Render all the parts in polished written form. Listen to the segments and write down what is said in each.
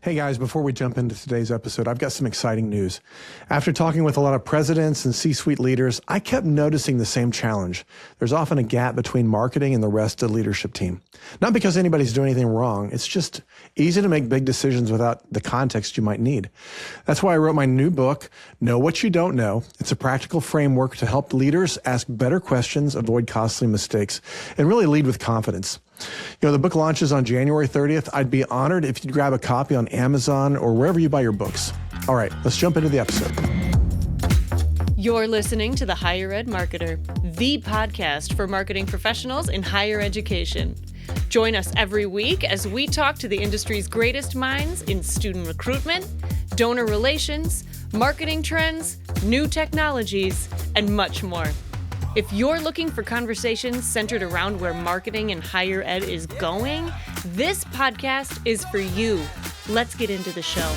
Hey guys, before we jump into today's episode, I've got some exciting news. After talking with a lot of presidents and C-suite leaders, I kept noticing the same challenge. There's often a gap between marketing and the rest of the leadership team. Not because anybody's doing anything wrong, it's just easy to make big decisions without the context you might need. That's why I wrote my new book, Know What You Don't Know. It's a practical framework to help leaders ask better questions, avoid costly mistakes, and really lead with confidence. You know, the book launches on January 30th. I'd be honored if you'd grab a copy on Amazon or wherever you buy your books. All right, let's jump into the episode. You're listening to The Higher Ed Marketer, the podcast for marketing professionals in higher education. Join us every week as we talk to the industry's greatest minds in student recruitment, donor relations, marketing trends, new technologies, and much more. If you're looking for conversations centered around where marketing in higher ed is going, this podcast is for you. Let's get into the show.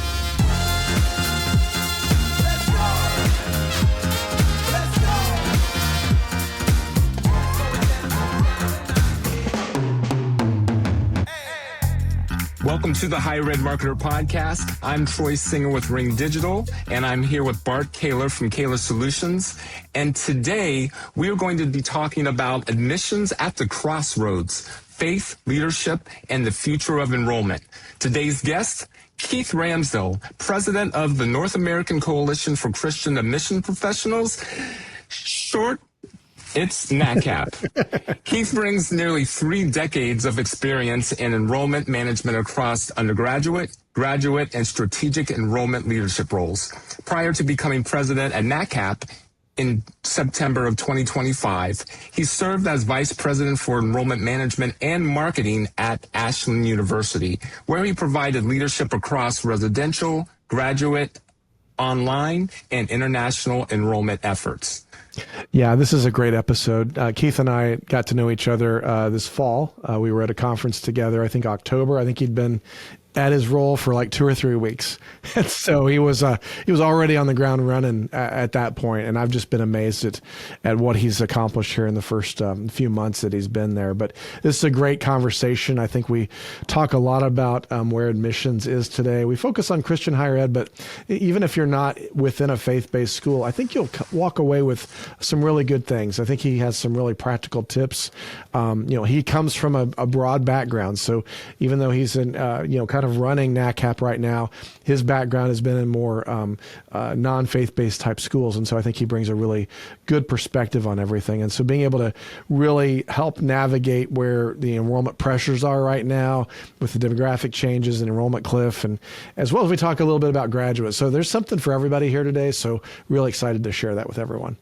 Welcome to the Higher Ed Marketer Podcast. I'm Troy Singer with Ring Digital, and I'm here with Bart Kaler from Kaler Solutions. And today, we are going to be talking about admissions at the crossroads, faith, leadership, and the future of enrollment. Today's guest, Keith Ramsdell, president of the North American Coalition for Christian Admission Professionals. It's NACCAP. Keith brings nearly 3 decades of experience in enrollment management across undergraduate, graduate, and strategic enrollment leadership roles. Prior to becoming president at NACCAP in September of 2025, he served as vice president for enrollment management and marketing at Ashland University, where he provided leadership across residential, graduate, online, and international enrollment efforts. Yeah, this is a great episode. Keith and I got to know each other this fall. We were at a conference together, I think October. I think he'd been at his role for like 2 or 3 weeks. And so he was already on the ground running at that point. And I've just been amazed at what he's accomplished here in the first few months that he's been there. But this is a great conversation. I think we talk a lot about where admissions is today. We focus on Christian higher ed, but even if you're not within a faith-based school, I think you'll walk away with some really good things. I think he has some really practical tips. He comes from a broad background. So even though he's in, kind of running NACCAP right now, his background has been in more non-faith-based type schools. And so I think he brings a really good perspective on everything. And so being able to really help navigate where the enrollment pressures are right now with the demographic changes and enrollment cliff, and as well as we talk a little bit about graduates. So there's something for everybody here today. So really excited to share that with everyone.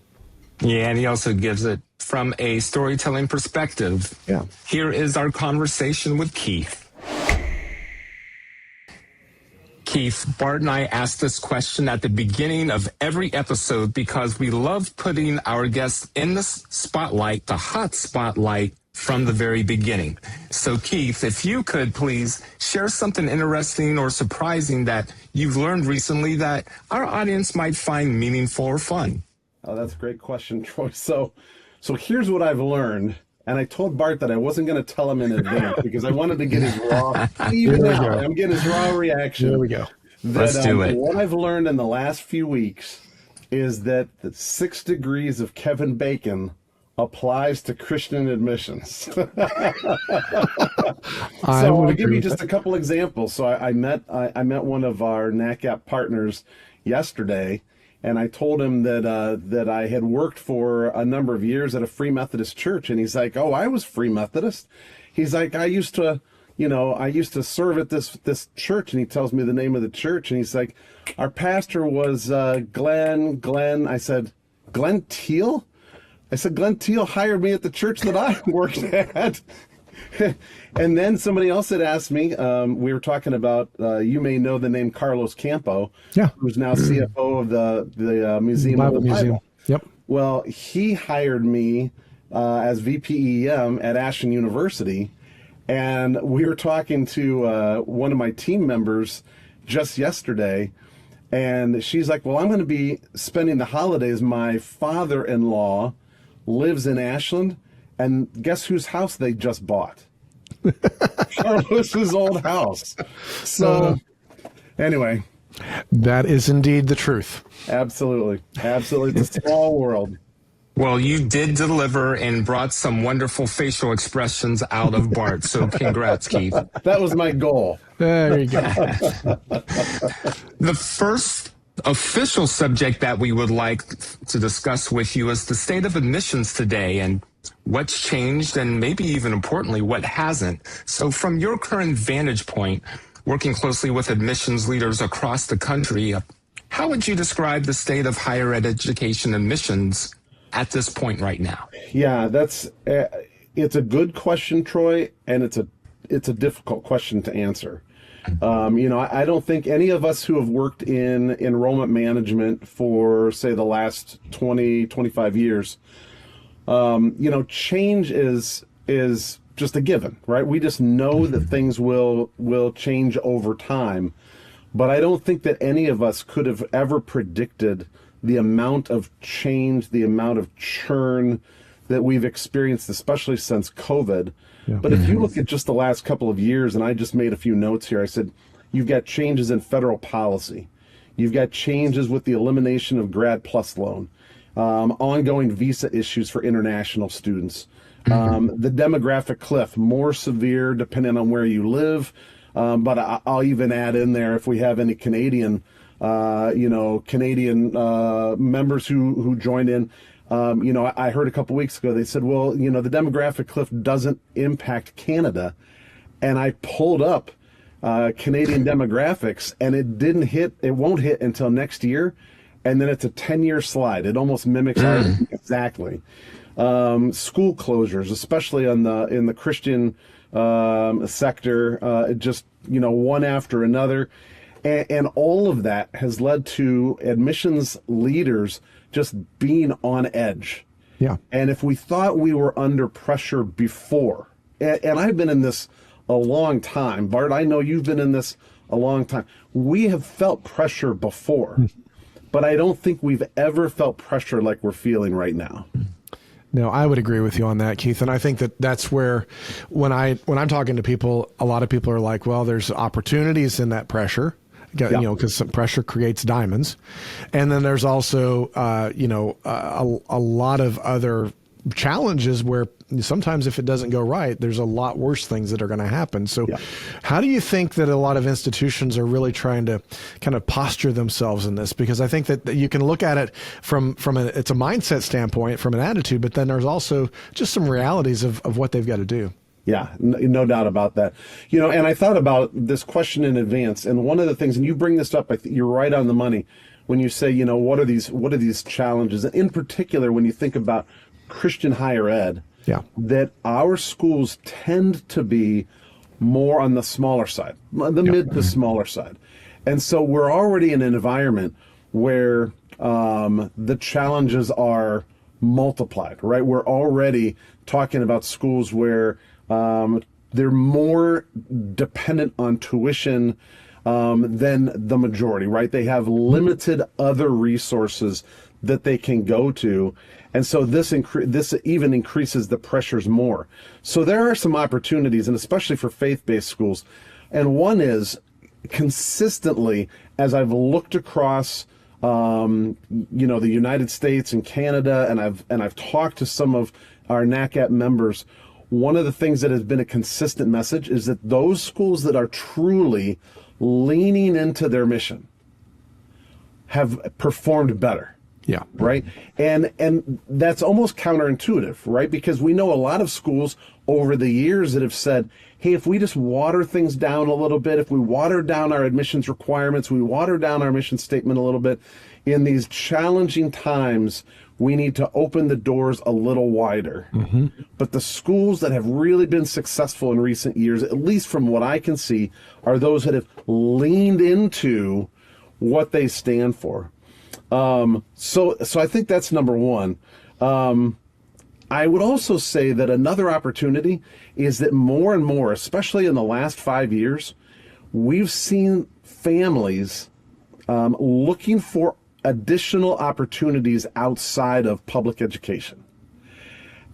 Yeah, and he also gives it from a storytelling perspective. Yeah. Here is our conversation with Keith. Keith, Bart and I ask this question at the beginning of every episode because we love putting our guests in the spotlight, the hot spotlight, from the very beginning. So Keith, if you could please share something interesting or surprising that you've learned recently that our audience might find meaningful or fun. Oh, that's a great question, Troy. So here's what I've learned. And I told Bart that I wasn't going to tell him in advance because I wanted to get his raw, even now, I'm getting his raw reaction. There we go. Let's do it. What I've learned in the last few weeks is that the 6 degrees of Kevin Bacon applies to Christian admissions. So I'll give you just a couple examples. So I met one of our NACCAP partners yesterday, and I told him that I had worked for a number of years at a Free Methodist church. And he's like, "Oh, I was Free Methodist." He's like, I used to serve at this church. And he tells me the name of the church. And he's like, "Our pastor was Glenn." I said, "Glenn Teal?" I said, "Glenn Teal hired me at the church that I worked at." And then somebody else had asked me, we were talking about, you may know the name Carlos Campo, who's now CFO of the Museum of the Bible. Yep. Well, he hired me as VPEM at Ashland University, and we were talking to one of my team members just yesterday, and she's like, "Well, I'm going to be spending the holidays. My father-in-law lives in Ashland, and guess whose house they just bought?" Carlos's old house. So Anyway, That is indeed the truth. absolutely. Absolutely. It's a small world. Well, you did deliver and brought some wonderful facial expressions out of Bart. So congrats, Keith. That was my goal. There you go. The first official subject that we would like to discuss with you is the state of admissions today and what's changed and maybe even importantly, what hasn't. So from your current vantage point, working closely with admissions leaders across the country, how would you describe the state of higher ed education admissions at this point right now? Yeah, it's a good question, Troy, and it's a difficult question to answer. I don't think any of us who have worked in enrollment management for, say, the last 20, 25 years, change is just a given, right? We just know that things will change over time. But I don't think that any of us could have ever predicted the amount of change, the amount of churn that we've experienced, especially since COVID. Yeah. But if you look at just the last couple of years, and I just made a few notes here, I said, you've got changes in federal policy. You've got changes with the elimination of Grad Plus loan, ongoing visa issues for international students, the demographic cliff, more severe depending on where you live. But I'll even add in there, if we have any Canadian members who joined in, I heard a couple weeks ago, they said, well, the demographic cliff doesn't impact Canada. And I pulled up Canadian demographics, and it won't hit until next year. And then it's a 10-year slide. It almost mimics ours exactly. School closures, especially in the Christian sector, just, one after another. And all of that has led to admissions leaders just being on edge. Yeah. And if we thought we were under pressure before, and I've been in this a long time, Bart, I know you've been in this a long time. We have felt pressure before, but I don't think we've ever felt pressure like we're feeling right now. No, I would agree with you on that, Keith. And I think that's where, when I'm talking to people, a lot of people are like, well, there's opportunities in that pressure. Because some pressure creates diamonds. And then there's also, a lot of other challenges where sometimes if it doesn't go right, there's a lot worse things that are going to happen. So how do you think that a lot of institutions are really trying to kind of posture themselves in this? Because I think that you can look at it from it's a mindset standpoint, from an attitude, but then there's also just some realities of what they've got to do. Yeah, no doubt about that. And I thought about this question in advance, and one of the things, and you bring this up, you're right on the money when you say, what are these challenges? And in particular, when you think about Christian higher ed, that our schools tend to be more on the smaller side, the mid to smaller side. And so we're already in an environment where the challenges are multiplied, right? We're already talking about schools where they're more dependent on tuition than the majority, right? They have limited other resources that they can go to. And so this even increases the pressures more. So there are some opportunities, and especially for faith-based schools. And one is consistently, as I've looked across the United States and Canada, and I've talked to some of our NACCAP members, one of the things that has been a consistent message is that those schools that are truly leaning into their mission have performed better. Yeah. Right. And that's almost counterintuitive, right? Because we know a lot of schools over the years that have said, hey, if we just water things down a little bit, if we water down our admissions requirements, we water down our mission statement a little bit, in these challenging times, we need to open the doors a little wider. Mm-hmm. But the schools that have really been successful in recent years, at least from what I can see, are those that have leaned into what they stand for. So I think that's number one. I would also say that another opportunity is that more and more, especially in the last 5 years, we've seen families looking for additional opportunities outside of public education.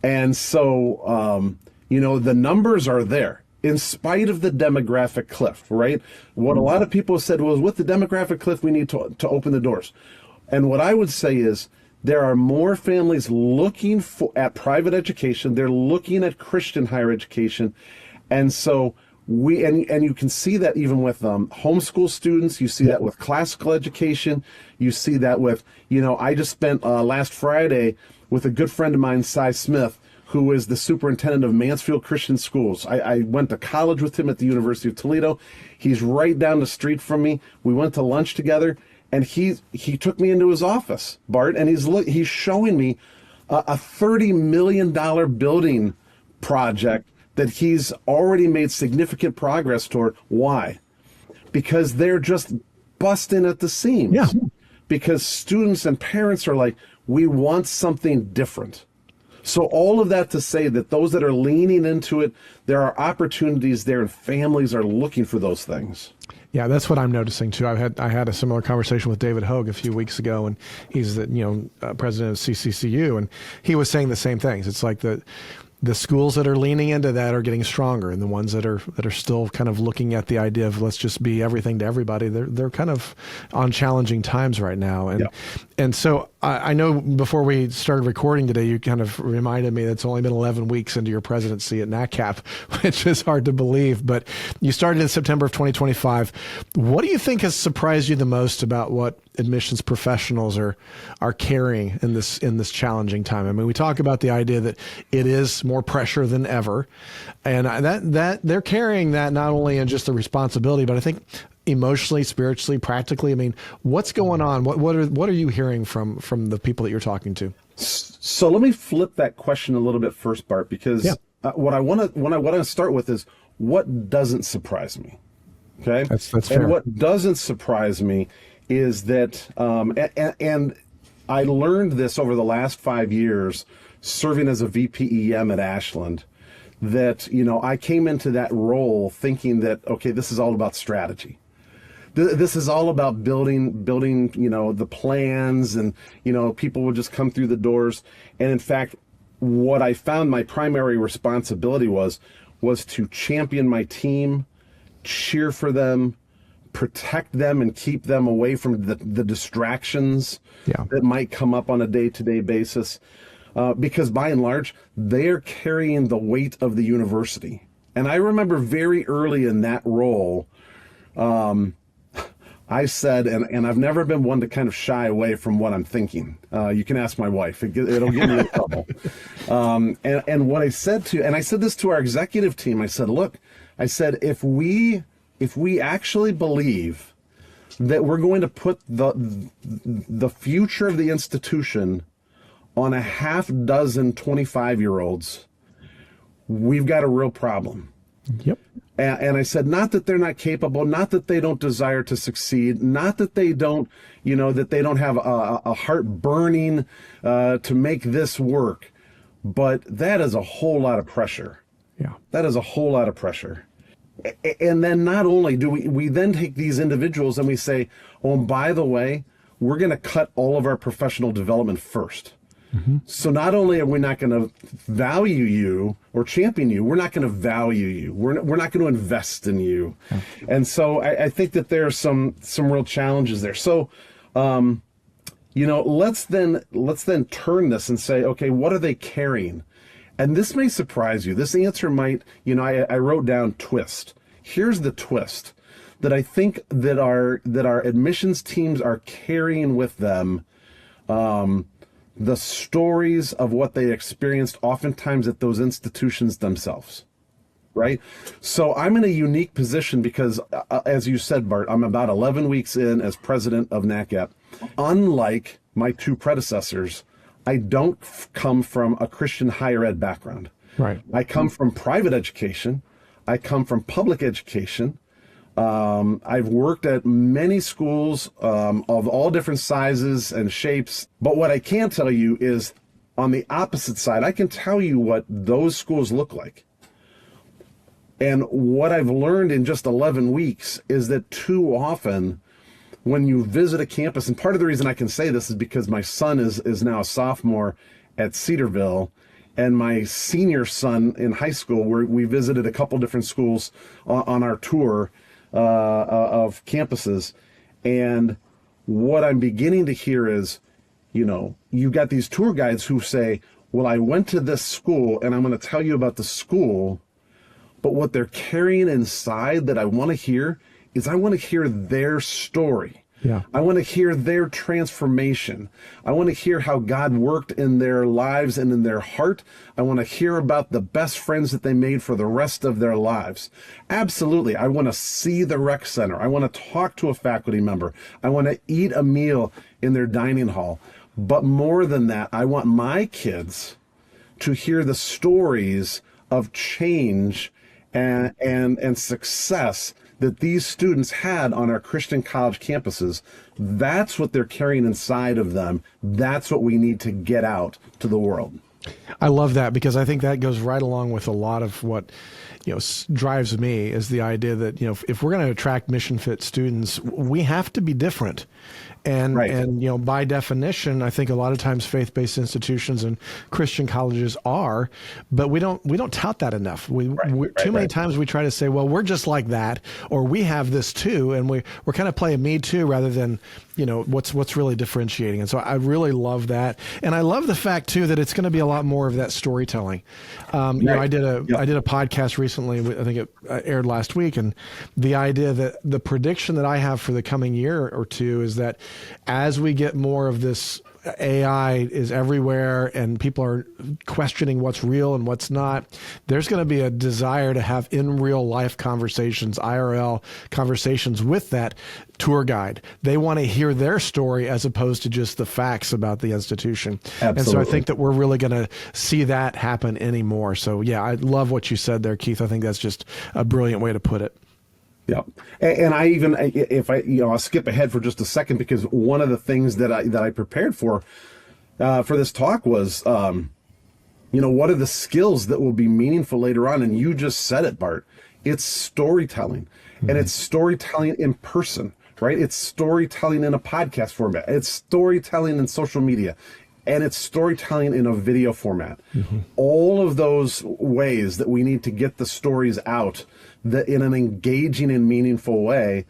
And so, the numbers are there. in spite of the demographic cliff, right? What a lot of people said was, with the demographic cliff, we need to open the doors. And what I would say is, there are more families looking at private education. They're looking at Christian higher education. And so and you can see that even with homeschool students. You see that with classical education. You see that with, I just spent last Friday with a good friend of mine, Cy Smith, who is the superintendent of Mansfield Christian Schools. I went to college with him at the University of Toledo. He's right down the street from me. We went to lunch together. And he took me into his office, Bart, and he's showing me a $30 million building project that he's already made significant progress toward. Why? Because they're just busting at the seams. Yeah. Because students and parents are like, we want something different. So all of that to say that those that are leaning into it, there are opportunities there, and families are looking for those things. Yeah, that's what I'm noticing too. I had a similar conversation with David Hogue a few weeks ago, and he's the president of CCCU, and he was saying the same things. It's like the schools that are leaning into that are getting stronger, and the ones that are still kind of looking at the idea of let's just be everything to everybody, they're kind of on challenging times right now. And so I know before we started recording today, you kind of reminded me that it's only been 11 weeks into your presidency at NACCAP, which is hard to believe, but you started in September of 2025. What do you think has surprised you the most about what admissions professionals are carrying in this challenging time? I mean, we talk about the idea that it is more pressure than ever, and that they're carrying that not only in just the responsibility, but I think emotionally, spiritually, practically. I mean, what's going on? What are you hearing from the people that you're talking to? So let me flip that question a little bit first, Bart, because what I want to start with is what doesn't surprise me. Okay, that's fair. And what doesn't surprise me is that, and I learned this over the last 5 years serving as a VPEM at Ashland, that, I came into that role thinking that, okay, this is all about strategy. This is all about building, the plans, and, people will just come through the doors. And in fact, what I found my primary responsibility was to champion my team, cheer for them, protect them, and keep them away from the distractions that might come up on a day-to-day basis. Because by and large, they're carrying the weight of the university. And I remember very early in that role, I said, and I've never been one to kind of shy away from what I'm thinking. You can ask my wife; it'll get me in trouble. And what I said I said this to our executive team. I said, look, if we actually believe that we're going to put the future of the institution on a half dozen 25-year-olds, we've got a real problem. Yep. And I said, not that they're not capable, not that they don't desire to succeed, not that they don't, that they don't have a heart burning to make this work, but that is a whole lot of pressure. Yeah. That is a whole lot of pressure. And then not only do we then take these individuals and we say, oh, and by the way, we're going to cut all of our professional development first. Mm-hmm. So not only are we not going to value you or champion you, we're not going to value you. We're not going to invest in you. Yeah. And so I think that there are some real challenges there. So, let's then turn this and say, okay, what are they carrying? And this may surprise you. This answer might, I wrote down twist. Here's the twist that I think that our admissions teams are carrying with them. The stories of what they experienced oftentimes at those institutions themselves, right? So I'm in a unique position because, as you said, Bart, I'm about 11 weeks in as president of NACCAP. Unlike my two predecessors, I don't come from a Christian higher ed background. Right. I come from private education. I come from public education. I've worked at many schools of all different sizes and shapes. But what I can tell you is, on the opposite side, I can tell you what those schools look like. And what I've learned in just 11 weeks is that too often when you visit a campus, and part of the reason I can say this is because my son is now a sophomore at Cedarville, and my senior son in high school, where we visited a couple different schools on our tour of campuses. And what I'm beginning to hear is, you've got these tour guides who say, well, I went to this school and I'm going to tell you about the school, but what they're carrying inside that I want to hear is I want to hear their story. Yeah. I want to hear their transformation. I want to hear how God worked in their lives and in their heart. I want to hear about the best friends that they made for the rest of their lives. Absolutely. I want to see the rec center. I want to talk to a faculty member. I want to eat a meal in their dining hall. But more than that, I want my kids to hear the stories of change and success that these students had on our Christian college campuses. That's what they're carrying inside of them. That's what we need to get out to the world. I love that, because I think that goes right along with a lot of what drives me, is the idea that if we're going to attract mission fit students, we have to be different. And Right. and by definition, I think a lot of times faith-based institutions and Christian colleges are, but we don't tout that enough. Too many times we try to say, well, we're just like that, or we have this too, and we're kind of playing me too rather than what's really differentiating. And so I really love that, and I love the fact too that it's going to be a lot more of that storytelling. I did a podcast recently. I think it aired last week, and the idea that the prediction that I have for the coming year or two is that as we get more of this, AI is everywhere and people are questioning what's real and what's not, there's going to be a desire to have in real life conversations, IRL conversations with that tour guide. They want to hear their story as opposed to just the facts about the institution. Absolutely. And so I think that we're really going to see that happen anymore. So yeah, I love what you said there, Keith. I think that's just a brilliant way to put it. Yeah. And I even, if I'll skip ahead for just a second, because one of the things that I prepared for this talk was, what are the skills that will be meaningful later on? And you just said it, Bart. It's storytelling, and it's storytelling in person, right? It's storytelling in a podcast format. It's storytelling in social media, and it's storytelling in a video format. All of those ways that we need to get the stories out in an engaging and meaningful way.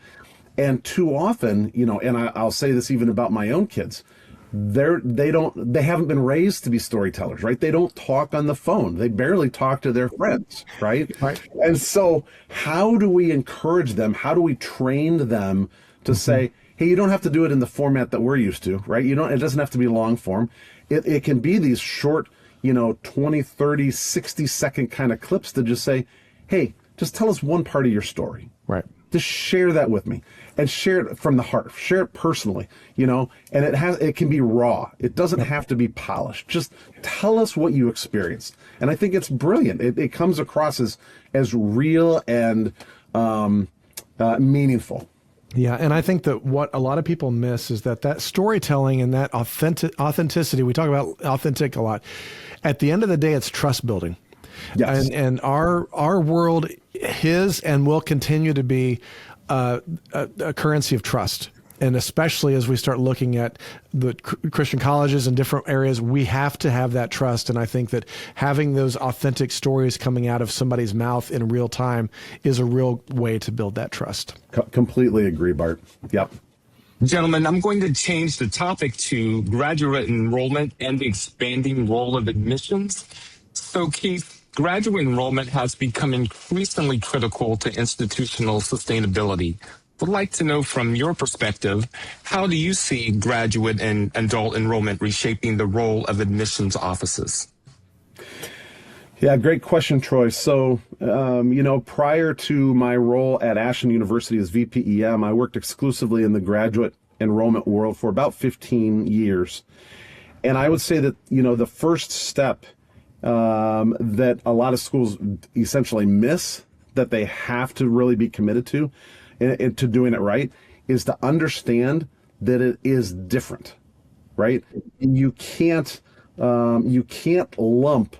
And too often, and I'll say this even about my own kids, they haven't been raised to be storytellers, right? They don't talk on the phone. They barely talk to their friends, right? Right. And so how do we encourage them? How do we train them to say, hey, you don't have to do it in the format that we're used to, right? It doesn't have to be long form. It can be these short, 20, 30, 60-second kind of clips to just say, hey, just tell us one part of your story. Right. Just share that with me, and share it from the heart. Share it personally, and it can be raw. It doesn't have to be polished. Just tell us what you experienced. And I think it's brilliant. It comes across as real and meaningful. Yeah, and I think that what a lot of people miss is that storytelling and that authenticity, we talk about authentic a lot. At the end of the day, it's trust building. Yes. And our world is and will continue to be a currency of trust. And especially as we start looking at the Christian colleges in different areas, we have to have that trust. And I think that having those authentic stories coming out of somebody's mouth in real time is a real way to build that trust. Completely agree, Bart. Yep. Gentlemen, I'm going to change the topic to graduate enrollment and the expanding role of admissions. So, Keith, graduate enrollment has become increasingly critical to institutional sustainability. Would like to know from your perspective, how do you see graduate and adult enrollment reshaping the role of admissions offices? Yeah, great question, Troy. So, prior to my role at Ashland University as VPEM, I worked exclusively in the graduate enrollment world for about 15 years. And I would say that, the first step that a lot of schools essentially miss, that they have to really be committed to doing it right, is to understand that it is different, right? You can't lump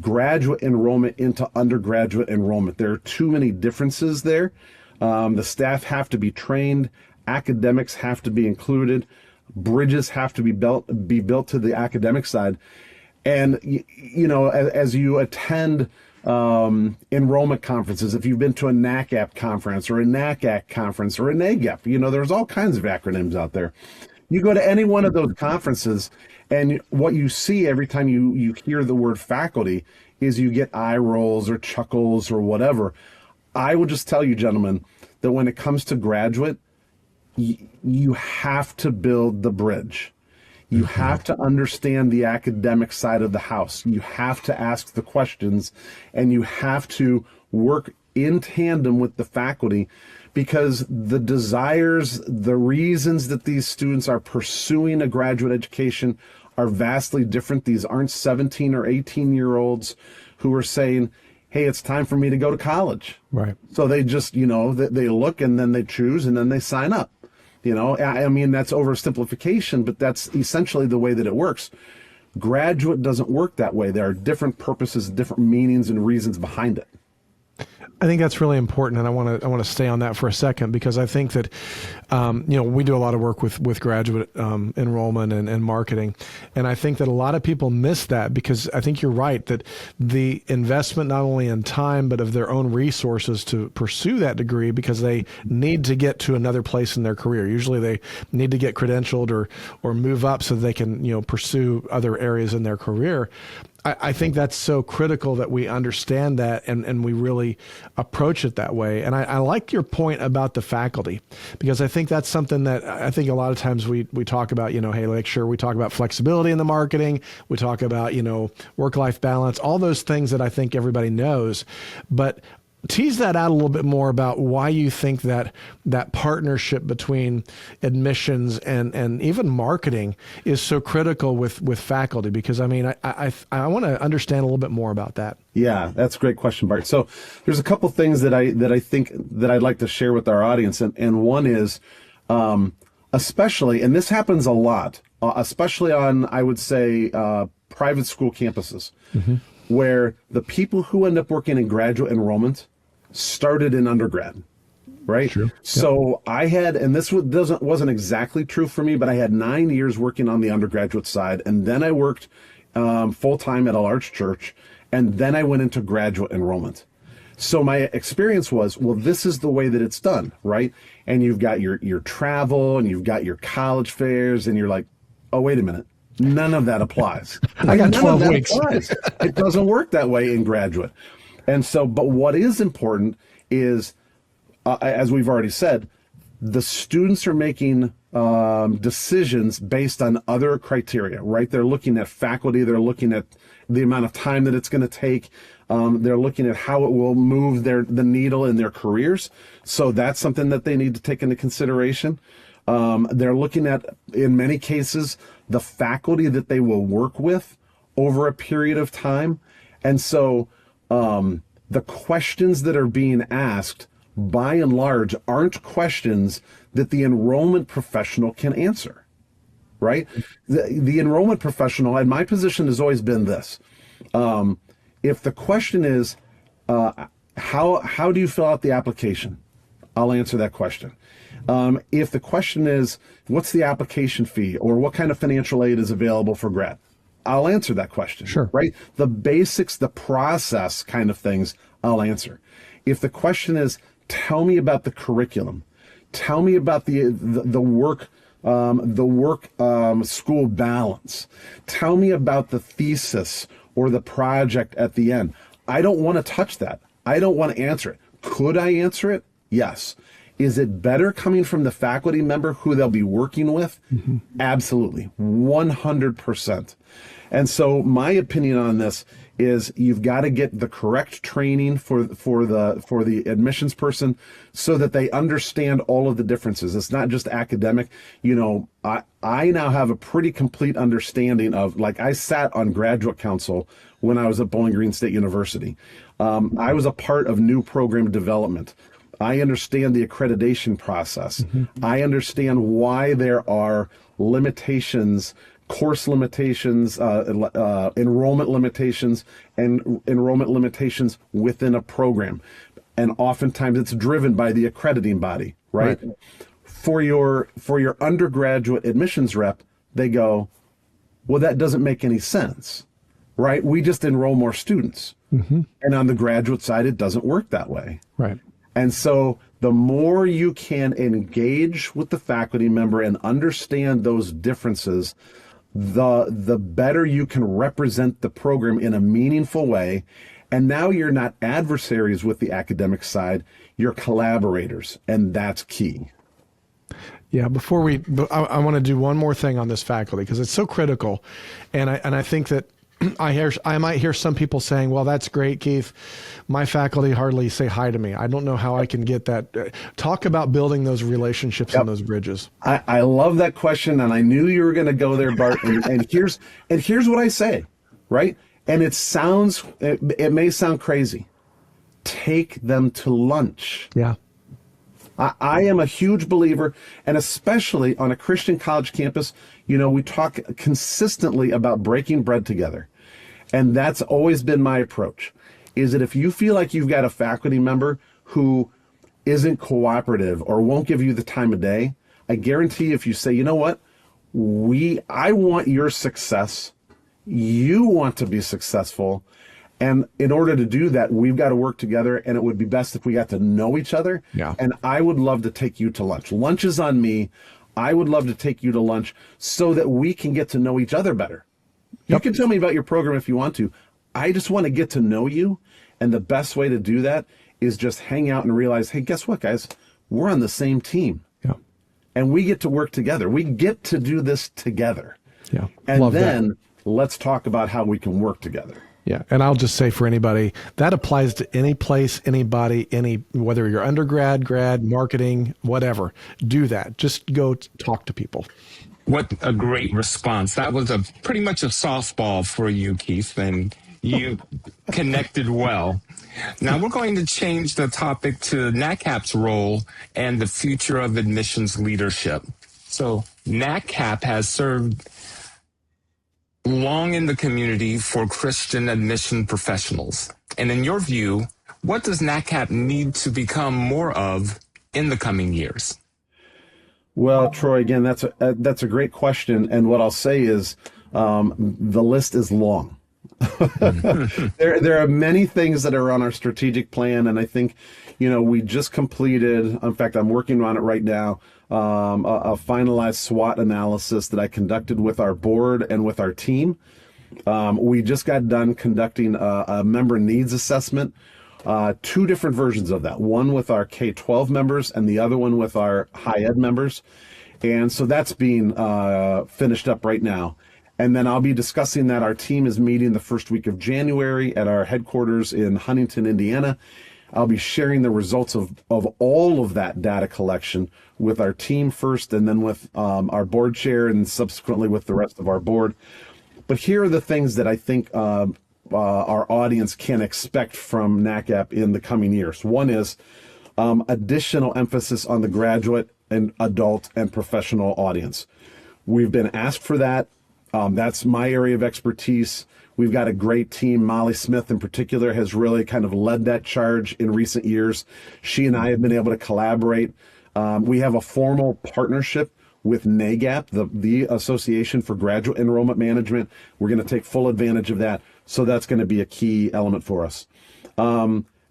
graduate enrollment into undergraduate enrollment. There are too many differences there. The staff have to be trained, academics have to be included, bridges have to be built to the academic side. And, you know, as you attend enrollment conferences, if you've been to a NACCAP conference or a NACCAP conference or a NACCAP, you know, there's all kinds of acronyms out there. You go to any one of those conferences, and what you see every time you hear the word faculty is you get eye rolls or chuckles or whatever. I will just tell you, gentlemen, that when it comes to graduate, you have to build the bridge. You have to understand the academic side of the house. You have to ask the questions, and you have to work in tandem with the faculty, because the desires, the reasons that these students are pursuing a graduate education are vastly different. These aren't 17 or 18-year-olds who are saying, hey, it's time for me to go to college. Right. So they just, you know, they look and then they choose and then they sign up. You know, I mean, that's oversimplification, but that's essentially the way that it works. Graduate doesn't work that way. There are different purposes, different meanings and reasons behind it. I think that's really important, and I want to stay on that for a second, because I think that you know, we do a lot of work with graduate enrollment and marketing, and I think that a lot of people miss that, because I think you're right that the investment not only in time but of their own resources to pursue that degree, because they need to get to another place in their career. Usually they need to get credentialed or move up so they can, you know, pursue other areas in their career. I think that's so critical that we understand that and we really approach it that way. And I like your point about the faculty, because I think that's something that I think a lot of times we talk about, you know, hey, like, sure, we talk about flexibility in the marketing. We talk about, you know, work-life balance, all those things that I think everybody knows. But tease that out a little bit more about why you think that partnership between admissions and even marketing is so critical with faculty, because I mean, I want to understand a little bit more about that. Yeah, that's a great question, Bart. So there's a couple things that I think that I'd like to share with our audience. And one is, especially, and this happens a lot, especially on, I would say, private school campuses, where the people who end up working in graduate enrollment started in undergrad, right? True. So I had, and this wasn't exactly true for me, but I had 9 years working on the undergraduate side, and then I worked full-time at a large church, and then I went into graduate enrollment. So my experience was, well, this is the way that it's done, right? And you've got your travel, and you've got your college fairs, and you're like, oh, wait a minute. None of that applies. I got 12 weeks. It doesn't work that way in graduate. And so, but what is important is, as we've already said, the students are making decisions based on other criteria, right? They're looking at faculty, they're looking at the amount of time that it's going to take, they're looking at how it will move the needle in their careers. So that's something that they need to take into consideration. They're looking at, in many cases, the faculty that they will work with over a period of time. And so the questions that are being asked, by and large, aren't questions that the enrollment professional can answer, right? The enrollment professional, and my position has always been this. If the question is, how do you fill out the application? I'll answer that question. If the question is, what's the application fee, or what kind of financial aid is available for grad? I'll answer that question. Sure. Right? The basics, the process kind of things, I'll answer. If the question is, tell me about the curriculum, tell me about the work school balance, tell me about the thesis or the project at the end, I don't want to touch that. I don't want to answer it. Could I answer it? Yes. Is it better coming from the faculty member who they'll be working with? Absolutely. 100%. And so my opinion on this is you've got to get the correct training for the admissions person so that they understand all of the differences. It's not just academic. You know, I now have a pretty complete understanding of, like, I sat on graduate council when I was at Bowling Green State University. I was a part of new program development. I understand the accreditation process. I understand why there are limitations, course limitations, enrollment limitations, and enrollment limitations within a program. And oftentimes it's driven by the accrediting body, right? For your undergraduate admissions rep, they go, well, that doesn't make any sense. right? We just enroll more students. And on the graduate side, it doesn't work that way. Right. And so the more you can engage with the faculty member and understand those differences, the better you can represent the program in a meaningful way. And now you're not adversaries with the academic side, you're collaborators, and that's key. Yeah, I want to do one more thing on this faculty because it's so critical. And I think that I might hear some people saying, well, that's great, Keith. My faculty hardly say hi to me. I don't know how I can get that. Talk about building those relationships and those bridges. I love that question, and I knew you were going to go there, Bart. And here's what I say, right? And it may sound crazy. Take them to lunch. Yeah. I am a huge believer, and especially on a Christian college campus, we talk consistently about breaking bread together. And that's always been my approach, is that if you feel like you've got a faculty member who isn't cooperative or won't give you the time of day, I guarantee if you say, you know what, I want your success, you want to be successful, and in order to do that, we've got to work together, and it would be best if we got to know each other. Yeah. And I would love to take you to lunch. Lunch is on me. I would love to take you to lunch so that we can get to know each other better. You can tell me about your program if you want to. I just want to get to know you, and the best way to do that is just hang out and realize, hey, guess what, guys? We're on the same team. Yeah. And we get to work together. We get to do this together. Yeah. And Love then that. Let's talk about how we can work together. Yeah. And I'll just say for anybody, that applies to any place, anybody, whether you're undergrad, grad, marketing, whatever, do that. Just go talk to people. What a great response. That was pretty much a softball for you, Keith, and you connected well. Now we're going to change the topic to NACCAP's role and the future of admissions leadership. So NACCAP has served long in the community for Christian admission professionals. And in your view, what does NACCAP need to become more of in the coming years? Well, Troy, again, that's a great question. And what I'll say is the list is long. There are many things that are on our strategic plan. And I think, we just completed, in fact, I'm working on it right now, a finalized SWOT analysis that I conducted with our board and with our team. We just got done conducting a member needs assessment, two different versions of that, one with our K-12 members and the other one with our high ed members. And so that's being finished up right now. And then I'll be discussing that. Our team is meeting the first week of January at our headquarters in Huntington, Indiana. I'll be sharing the results of all of that data collection with our team first, and then with our board chair, and subsequently with the rest of our board. But here are the things that I think our audience can expect from NACCAP in the coming years. One is additional emphasis on the graduate and adult and professional audience. We've been asked for that. That's my area of expertise. We've got a great team. Molly Smith in particular has really kind of led that charge in recent years. She and I have been able to collaborate. We have a formal partnership with NACCAP, the Association for Graduate Enrollment Management. We're going to take full advantage of that. So that's going to be a key element for us.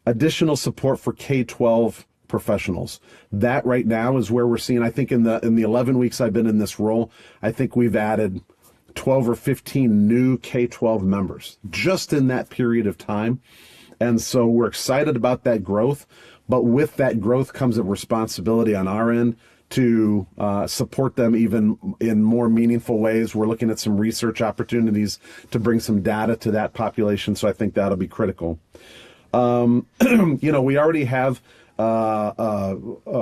Additional support for K-12 professionals. That right now is where we're seeing, I think in the 11 weeks I've been in this role, I think we've added 12 or 15 new K-12 members just in that period of time. And so we're excited about that growth. But with that growth comes a responsibility on our end to support them even in more meaningful ways. We're looking at some research opportunities to bring some data to that population. So I think that'll be critical. We already have a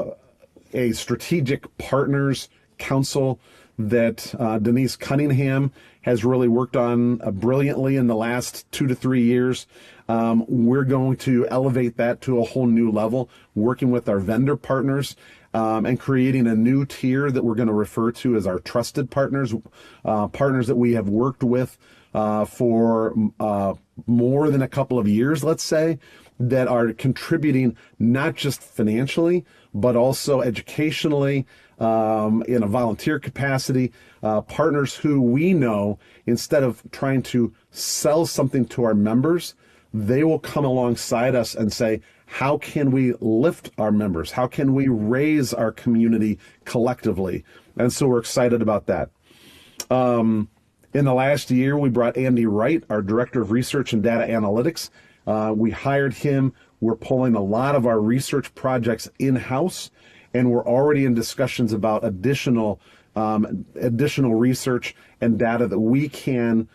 strategic partners council that Denise Cunningham has really worked on brilliantly in the last 2 to 3 years. We're going to elevate that to a whole new level, working with our vendor partners and creating a new tier that we're going to refer to as our trusted partners, partners that we have worked with for more than a couple of years, let's say, that are contributing not just financially, but also educationally, in a volunteer capacity, partners who we know, instead of trying to sell something to our members, they will come alongside us and say, how can we lift our members? How can we raise our community collectively? And so we're excited about that. In the last year, we brought Andy Wright, our Director of Research and Data Analytics. We hired him. We're pulling a lot of our research projects in-house, and we're already in discussions about additional research and data that we can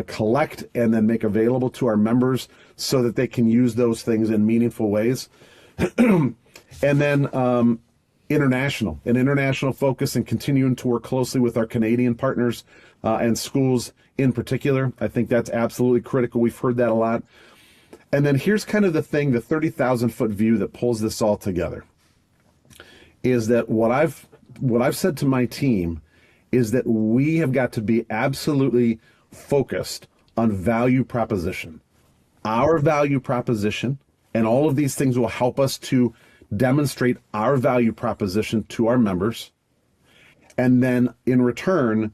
collect and then make available to our members so that they can use those things in meaningful ways. And then an international focus, and continuing to work closely with our Canadian partners and schools in particular. I think that's absolutely critical. We've heard that a lot. And then here's kind of the thing, the 30,000-foot view that pulls this all together, is that what I've said to my team is that we have got to be absolutely focused on value proposition. Our value proposition, and all of these things will help us to demonstrate our value proposition to our members. And then in return,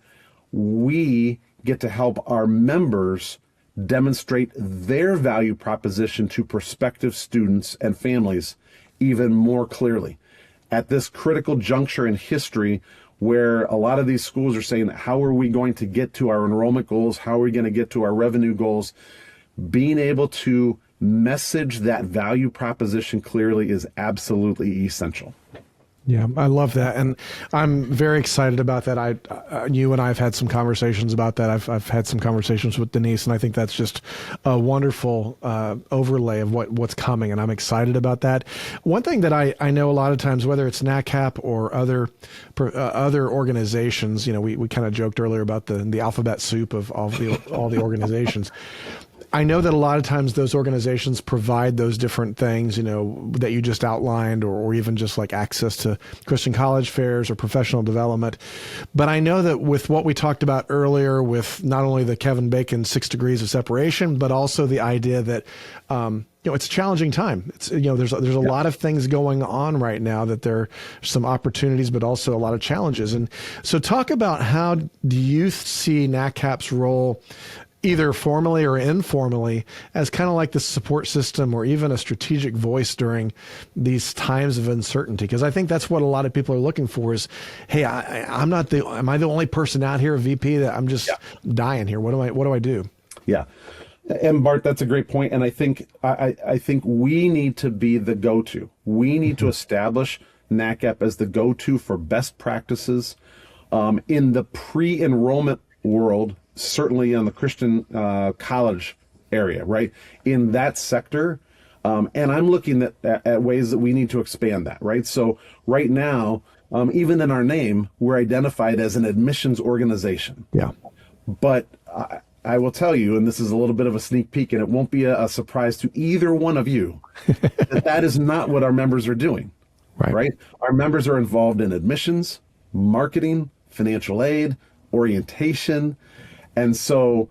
we get to help our members demonstrate their value proposition to prospective students and families even more clearly. At this critical juncture in history, where a lot of these schools are saying, how are we going to get to our enrollment goals? How are we going to get to our revenue goals? Being able to message that value proposition clearly is absolutely essential. Yeah, I love that, and I'm very excited about that. You and I have had some conversations about that. I've had some conversations with Denise, and I think that's just a wonderful overlay of what's coming, and I'm excited about that. One thing that I know a lot of times, whether it's NACCAP or other organizations, we kind of joked earlier about the alphabet soup of all the organizations. I know that a lot of times those organizations provide those different things, that you just outlined, or even just like access to Christian college fairs or professional development. But I know that with what we talked about earlier, with not only the Kevin Bacon 6 degrees of separation, but also the idea that, it's a challenging time. It's, there's a lot of things going on right now, that there are some opportunities, but also a lot of challenges. And so talk about, how do you see NACCAP's role, either formally or informally, as kind of like the support system or even a strategic voice during these times of uncertainty? Because I think that's what a lot of people are looking for is, hey, am I the only person out here, VP, that I'm just dying here? What do I do? Yeah. And Bart, that's a great point. And I think we need to be the go-to. We need to establish NACCAP as the go-to for best practices in the pre-enrollment world, certainly on the Christian college area, right? In that sector. And I'm looking at ways that we need to expand that, right? So right now, even in our name, we're identified as an admissions organization. Yeah. But I will tell you, and this is a little bit of a sneak peek, and it won't be a surprise to either one of you, that is not what our members are doing, right? Our members are involved in admissions, marketing, financial aid, orientation. And so,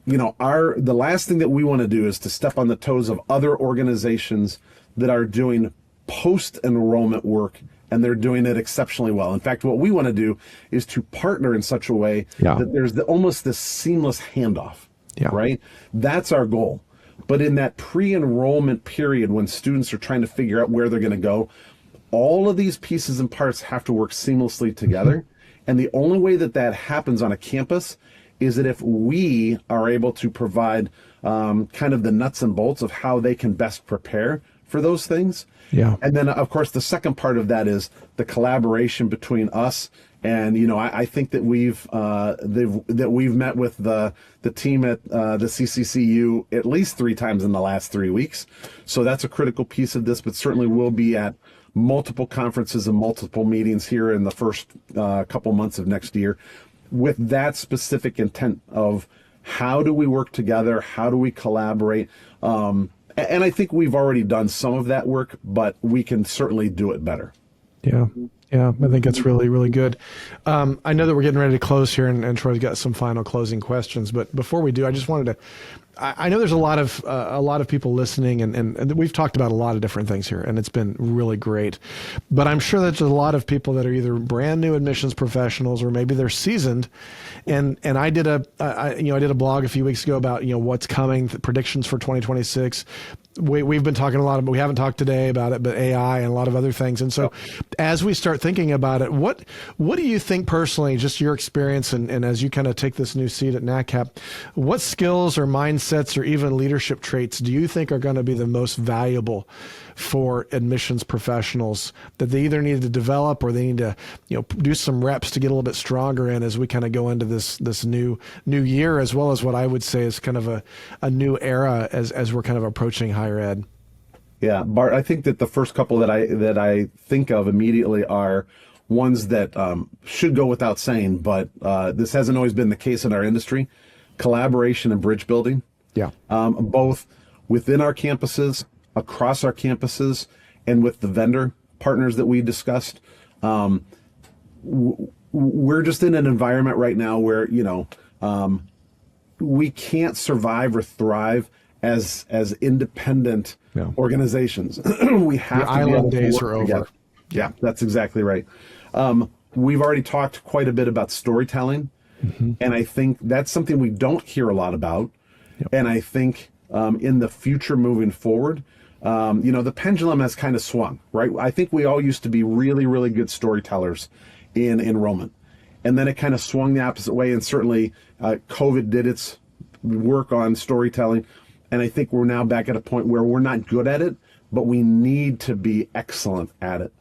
the last thing that we want to do is to step on the toes of other organizations that are doing post-enrollment work, and they're doing it exceptionally well. In fact, what we want to do is to partner in such a way that there's almost this seamless handoff, right? That's our goal. But in that pre-enrollment period, when students are trying to figure out where they're going to go, all of these pieces and parts have to work seamlessly together. And the only way that happens on a campus is that if we are able to provide kind of the nuts and bolts of how they can best prepare for those things. Yeah. And then, of course, the second part of that is the collaboration between us. And, I think that we've met with the team at the CCCU at least 3 times in the last 3 weeks. So that's a critical piece of this, but certainly we'll be at multiple conferences and multiple meetings here in the first couple months of next year, with that specific intent of how do we work together? How do we collaborate? And I think we've already done some of that work, but we can certainly do it better. Yeah. Yeah, I think that's really, really good. I know that we're getting ready to close here, and Troy's got some final closing questions. But before we do, I just wanted to. I know there's a lot of people listening, and we've talked about a lot of different things here, and it's been really great. But I'm sure that there's a lot of people that are either brand new admissions professionals or maybe they're seasoned. And I did I did a blog a few weeks ago about what's coming, the predictions for 2026. We've been talking a lot about, we haven't talked today about it, but AI and a lot of other things. And so as we start thinking about it, what do you think personally, just your experience and as you kind of take this new seat at NACCAP, what skills or mindsets or even leadership traits do you think are going to be the most valuable for admissions professionals that they either need to develop or they need to do some reps to get a little bit stronger in as we kind of go into this new year, as well as what I would say is kind of a new era as we're kind of approaching higher ed? Yeah, Bart, I think that the first couple that I think of immediately are ones that should go without saying, but this hasn't always been the case in our industry: collaboration and bridge building. Yeah, both within our campuses, across our campuses, and with the vendor partners that we discussed. We're just in an environment right now where we can't survive or thrive as independent organizations. We have the to island be able days to work are over. together. Yeah, that's exactly right. We've already talked quite a bit about storytelling, and I think that's something we don't hear a lot about. And I think in the future moving forward, the pendulum has kind of swung, right? I think we all used to be really, really good storytellers in enrollment. And then it kind of swung the opposite way. And certainly COVID did its work on storytelling. And I think we're now back at a point where we're not good at it, but we need to be excellent at it.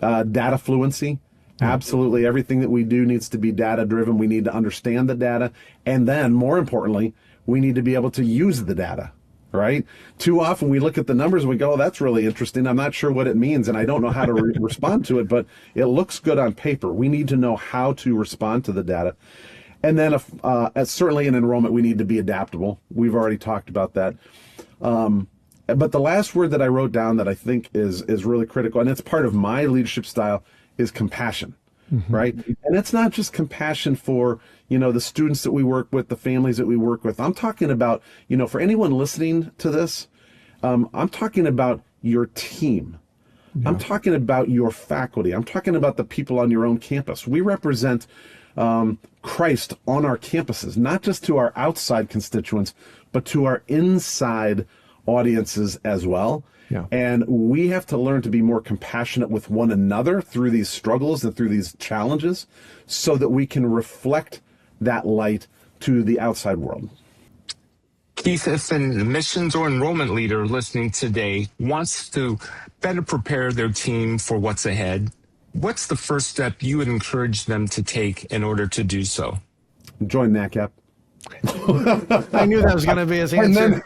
Data fluency. Absolutely. Everything that we do needs to be data driven. We need to understand the data. And then more importantly, we need to be able to use the data, right? Too often we look at the numbers and we go, oh, that's really interesting. I'm not sure what it means and I don't know how to respond to it, but it looks good on paper. We need to know how to respond to the data. And then certainly in enrollment, we need to be adaptable. We've already talked about that. But the last word that I wrote down that I think is really critical, and it's part of my leadership style, is compassion. Right? And it's not just compassion for, the students that we work with, the families that we work with. I'm talking about, for anyone listening to this, I'm talking about your team. Yeah. I'm talking about your faculty. I'm talking about the people on your own campus. We represent Christ on our campuses, not just to our outside constituents, but to our inside audiences as well. Yeah. And we have to learn to be more compassionate with one another through these struggles and through these challenges so that we can reflect that light to the outside world. Keith, if an admissions or enrollment leader listening today wants to better prepare their team for what's ahead, what's the first step you would encourage them to take in order to do so? Join NACCAP. I knew that was going to be his answer.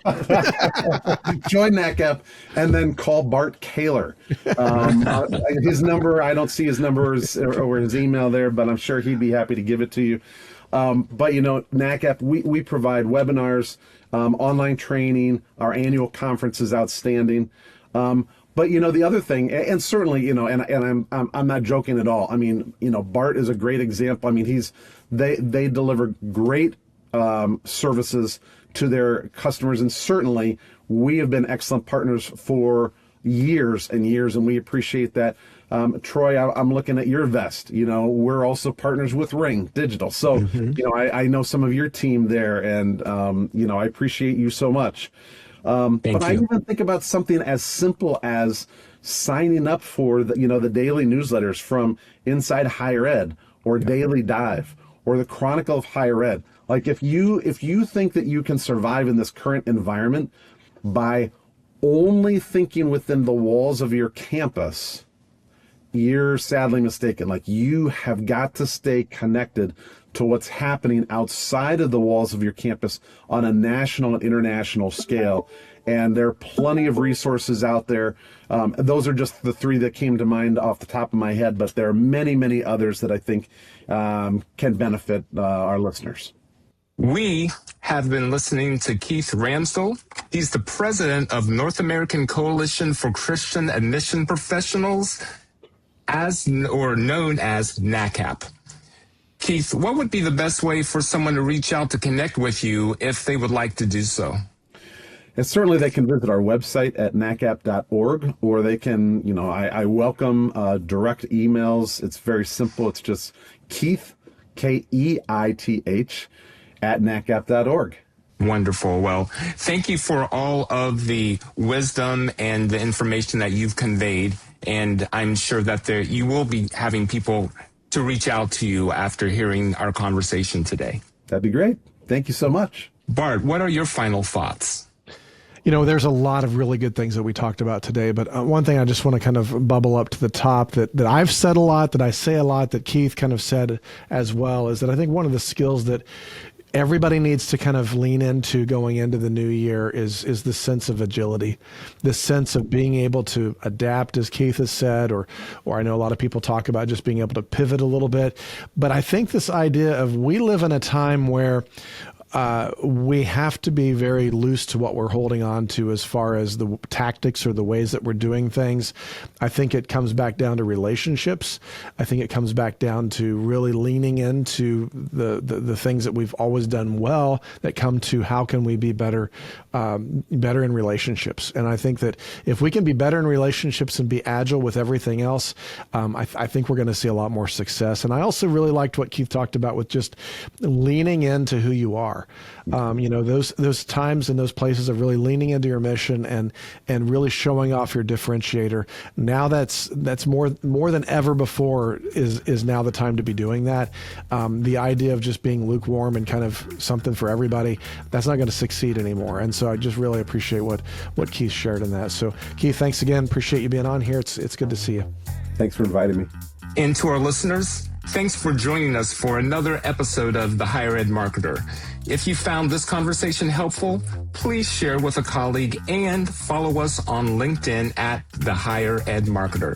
Join NACCAP and then call Bart Kaler. His number, I don't see his numbers or his email there, but I'm sure he'd be happy to give it to you. But NACCAP, we provide webinars, online training. Our annual conference is outstanding. But the other thing, and certainly, and I'm not joking at all. I mean, Bart is a great example. I mean, they deliver great services to their customers, and certainly we have been excellent partners for years and years, and we appreciate that. Troy, I'm looking at your vest. We're also partners with Ring Digital, so I know some of your team there, and I appreciate you so much. But I even think about something as simple as signing up for the daily newsletters from Inside Higher Ed or Daily Dive or the Chronicle of Higher Ed. Like if you think that you can survive in this current environment by only thinking within the walls of your campus, you're sadly mistaken. Like, you have got to stay connected to what's happening outside of the walls of your campus on a national and international scale. And there are plenty of resources out there. Those are just the three that came to mind off the top of my head, but there are many, many others that I think can benefit our listeners. We have been listening to Keith Ramsdell. He's the president of North American Coalition for Christian Admission Professionals. known as NACCAP. Keith, what would be the best way for someone to reach out to connect with you if they would like to do so? And certainly they can visit our website at naccap.org, or they can, I welcome direct emails. It's very simple. It's just Keith, Keith, at naccap.org. Wonderful. Well, thank you for all of the wisdom and the information that you've conveyed. And I'm sure that you will be having people to reach out to you after hearing our conversation today. That'd be great. Thank you so much. Bart, what are your final thoughts? There's a lot of really good things that we talked about today, but one thing I just want to kind of bubble up to the top that I've said a lot, that I say a lot, that Keith kind of said as well, is that I think one of the skills that everybody needs to kind of lean into going into the new year is the sense of agility, the sense of being able to adapt, as Keith has said, or I know a lot of people talk about just being able to pivot a little bit. But I think this idea of we live in a time where we have to be very loose to what we're holding on to as far as the tactics or the ways that we're doing things. I think it comes back down to relationships. I think it comes back down to really leaning into the things that we've always done well, that come to how can we be better in relationships. And I think that if we can be better in relationships and be agile with everything else, I think we're going to see a lot more success. And I also really liked what Keith talked about with just leaning into who you are. Those times and those places of really leaning into your mission and really showing off your differentiator. Now that's more than ever before is now the time to be doing that. The idea of just being lukewarm and kind of something for everybody, that's not going to succeed anymore. And so I just really appreciate what Keith shared in that. So Keith, thanks again. Appreciate you being on here. It's good to see you. Thanks for inviting me. And to our listeners, thanks for joining us for another episode of The Higher Ed Marketer. If you found this conversation helpful, please share with a colleague and follow us on LinkedIn at The Higher Ed Marketer.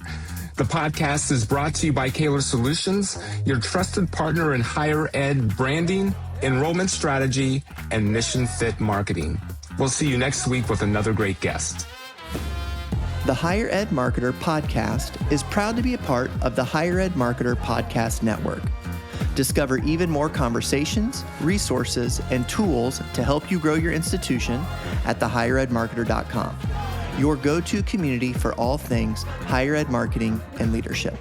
The podcast is brought to you by Kaler Solutions, your trusted partner in higher ed branding, enrollment strategy, and mission fit marketing. We'll see you next week with another great guest. The Higher Ed Marketer podcast is proud to be a part of the Higher Ed Marketer Podcast Network. Discover even more conversations, resources, and tools to help you grow your institution at thehigheredmarketer.com, your go-to community for all things higher ed marketing and leadership.